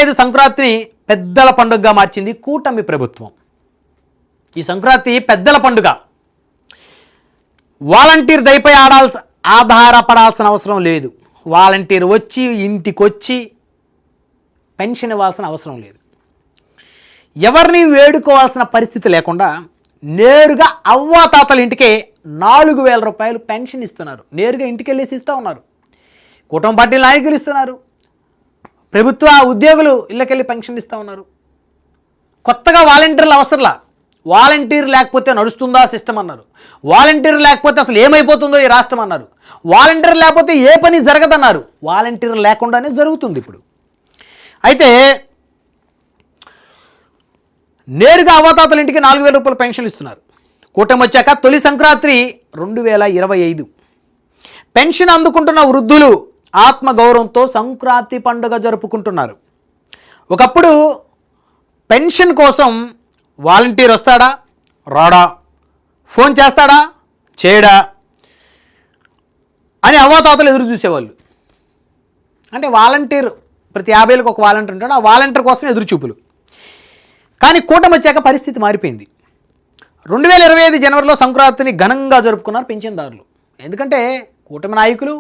2025 సంక్రాంతిని పెద్దల పండుగగా మార్చింది కూటమి ప్రభుత్వం. ఈ సంక్రాంతి పెద్దల పండుగ. వాలంటీర్ దయపై ఆధారపడాల్సిన అవసరం లేదు. వాలంటీర్ వచ్చి ఇంటికొచ్చి పెన్షన్ ఇవ్వాల్సిన అవసరం లేదు. ఎవరిని వేడుకోవాల్సిన పరిస్థితి లేకుండా నేరుగా అవ్వాతాతల ఇంటికే 4,000 రూపాయలు పెన్షన్ ఇస్తున్నారు. నేరుగా ఇంటికి వెళ్ళేసి ఇస్తూ ఉన్నారు. కుటుంబ పార్టీ నాయకులు ఇస్తున్నారు. ప్రభుత్వ ఉద్యోగులు ఇళ్ళకెళ్ళి పెన్షన్ ఇస్తూ ఉన్నారు. కొత్తగా వాలంటీర్లు అవసరంలా. వాలంటీర్ లేకపోతే నడుస్తుందా సిస్టమ్ అన్నారు. వాలంటీర్ లేకపోతే అసలు ఏమైపోతుందో ఈ రాష్ట్రం అన్నారు. వాలంటీర్ లేకపోతే ఏ పని జరగదన్నారు. వాలంటీర్ లేకుండానే జరుగుతుంది ఇప్పుడు. అయితే నేరుగా అవ్వాతాతల ఇంటికి 4,000 రూపాయలు పెన్షన్ ఇస్తున్నారు. కూటమి వచ్చాక తొలి సంక్రాంతి 2025. పెన్షన్ అందుకుంటున్న వృద్ధులు ఆత్మగౌరవంతో సంక్రాంతి పండుగ జరుపుకుంటున్నారు. ఒకప్పుడు పెన్షన్ కోసం వాలంటీర్ వస్తాడా రాడా, ఫోన్ చేస్తాడా చేయడా అని అవ్వాతాతలు ఎదురు చూసేవాళ్ళు. అంటే వాలంటీర్ ప్రతి 50 ఒక వాలంటీర్ ఉంటాడు. ఆ వాలంటీర్ కోసం ఎదురు చూపులు. కానీ కూటమి వచ్చాక పరిస్థితి మారిపోయింది. 2025 జనవరిలో సంక్రాంతిని ఘనంగా జరుపుకున్నారు పింఛన్దారులు. ఎందుకంటే కూటమి నాయకులు